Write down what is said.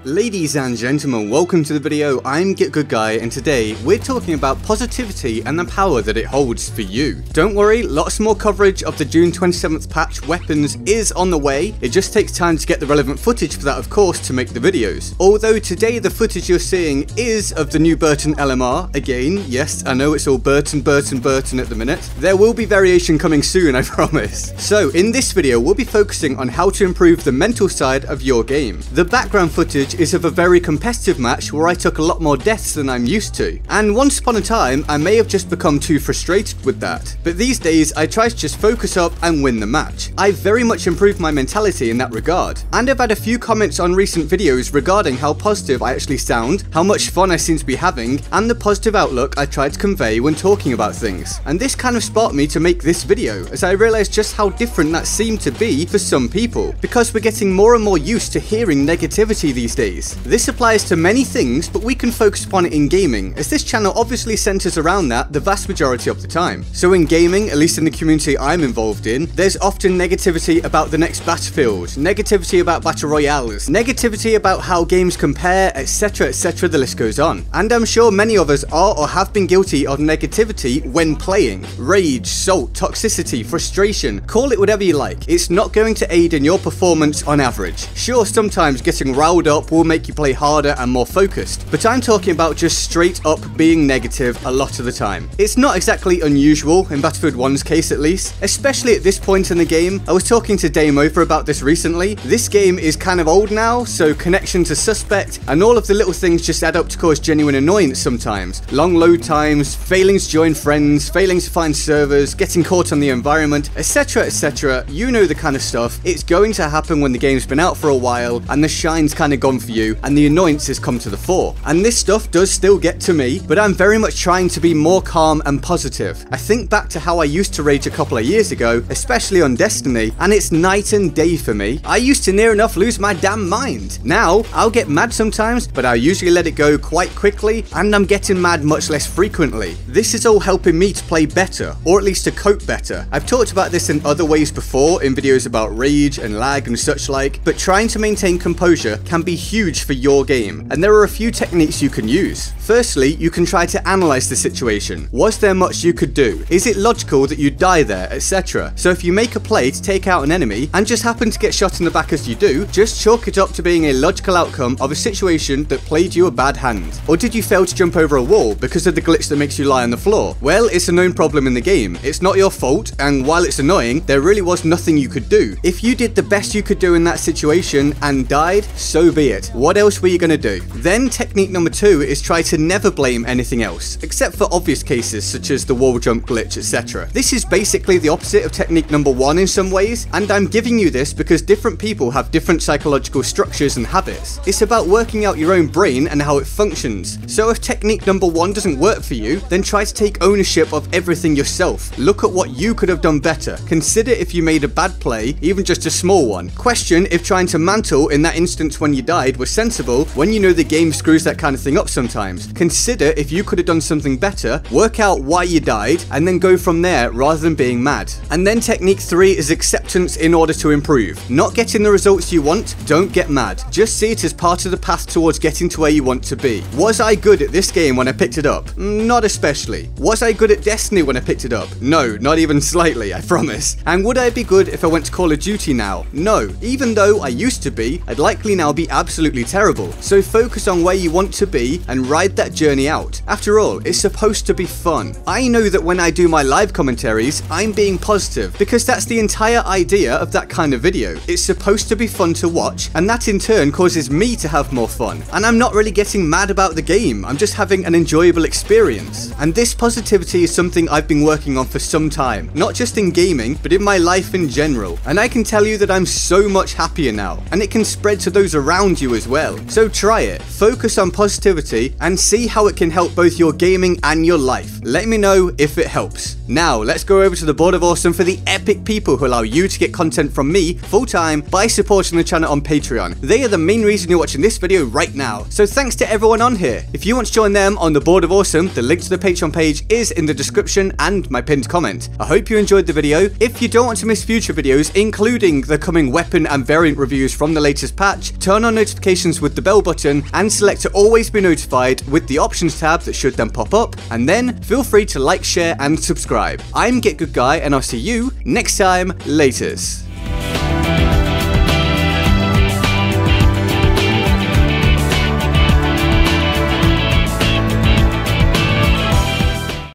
Ladies and gentlemen, welcome to the video. I'm GetGoodGuy, and today we're talking about positivity and the power that it holds for you. Don't worry, lots more coverage of the June 27th patch weapons is on the way. It just takes time to get the relevant footage for that, of course, to make the videos. Although today the footage you're seeing is of the new Burton LMR. Again, yes, I know it's all Burton at the minute. There will be variation coming soon, I promise. So in this video, we'll be focusing on how to improve the mental side of your game. The background footage is of a very competitive match where I took a lot more deaths than I'm used to, and once upon a time I may have just become too frustrated with that, but these days I try to just focus up and win the match. I've very much improved my mentality in that regard, and I've had a few comments on recent videos regarding how positive I actually sound, how much fun I seem to be having, and the positive outlook I try to convey when talking about things. And this kind of sparked me to make this video, as I realised just how different that seemed to be for some people, because we're getting more and more used to hearing negativity these days. This applies to many things, but we can focus upon it in gaming, as this channel obviously centers around that the vast majority of the time. So in gaming, at least in the community I'm involved in, there's often negativity about the next Battlefield, negativity about battle royales, negativity about how games compare, etc, the list goes on. And I'm sure many of us are or have been guilty of negativity when playing. Rage, salt, toxicity, frustration, call it whatever you like. It's not going to aid in your performance on average. Sure, sometimes getting riled up will make you play harder and more focused, but I'm talking about just straight up being negative a lot of the time. It's not exactly unusual, in Battlefield 1's case at least, especially at this point in the game. I was talking to Dame Over about this recently. This game is kind of old now, so connections are suspect, and all of the little things just add up to cause genuine annoyance sometimes. Long load times, failing to join friends, failing to find servers, getting caught on the environment, etc, you know the kind of stuff. It's going to happen when the game's been out for a while, and the shine's kind of gone for you, and the annoyances come to the fore. And this stuff does still get to me, but I'm very much trying to be more calm and positive. I think back to how I used to rage a couple of years ago, especially on Destiny, and it's night and day for me. I used to near enough lose my damn mind. Now, I'll get mad sometimes, but I usually let it go quite quickly, and I'm getting mad much less frequently. This is all helping me to play better, or at least to cope better. I've talked about this in other ways before, in videos about rage and lag and such like, but trying to maintain composure can be huge for your game, and there are a few techniques you can use. Firstly, you can try to analyze the situation. Was there much you could do? Is it logical that you die there, etc? So if you make a play to take out an enemy and just happen to get shot in the back as you do, just chalk it up to being a logical outcome of a situation that played you a bad hand. Or did you fail to jump over a wall because of the glitch that makes you lie on the floor? Well, it's a known problem in the game. It's not your fault, and while it's annoying, there really was nothing you could do. If you did the best you could do in that situation and died, so be it. What else were you going to do? Then technique number 2 is try to never blame anything else, except for obvious cases such as the wall jump glitch, etc. This is basically the opposite of technique number 1 in some ways, and I'm giving you this because different people have different psychological structures and habits. It's about working out your own brain and how it functions. So if technique number 1 doesn't work for you, then try to take ownership of everything yourself. Look at what you could have done better. Consider if you made a bad play, even just a small one. Question if trying to mantle in that instance when you died was sensible, when you know the game screws that kind of thing up sometimes. Consider if you could have done something better, work out why you died, and then go from there rather than being mad. And then technique 3 is acceptance in order to improve. Not getting the results you want, don't get mad. Just see it as part of the path towards getting to where you want to be. Was I good at this game when I picked it up? Not especially. Was I good at Destiny when I picked it up? No, not even slightly, I promise. And would I be good if I went to Call of Duty now? No. Even though I used to be, I'd likely now be absolutely terrible. So focus on where you want to be and ride that journey out. After all, it's supposed to be fun. I know that when I do my live commentaries, I'm being positive, because that's the entire idea of that kind of video. It's supposed to be fun to watch, and that in turn causes me to have more fun. And I'm not really getting mad about the game, I'm just having an enjoyable experience. And this positivity is something I've been working on for some time, not just in gaming, but in my life in general. And I can tell you that I'm so much happier now, and it can spread to those around you as well. So try it, focus on positivity, and see how it can help both your gaming and your life. Let me know if it helps. Now, let's go over to the Board of Awesome for the epic people who allow you to get content from me full-time by supporting the channel on Patreon. They are the main reason you're watching this video right now. So thanks to everyone on here. If you want to join them on the Board of Awesome, the link to the Patreon page is in the description and my pinned comment. I hope you enjoyed the video. If you don't want to miss future videos, including the coming weapon and variant reviews from the latest patch, turn on notifications notifications with the bell button and select to always be notified with the options tab that should then pop up, and then feel free to like, share and subscribe. I'm GetGoodGuy and I'll see you next time. Laters.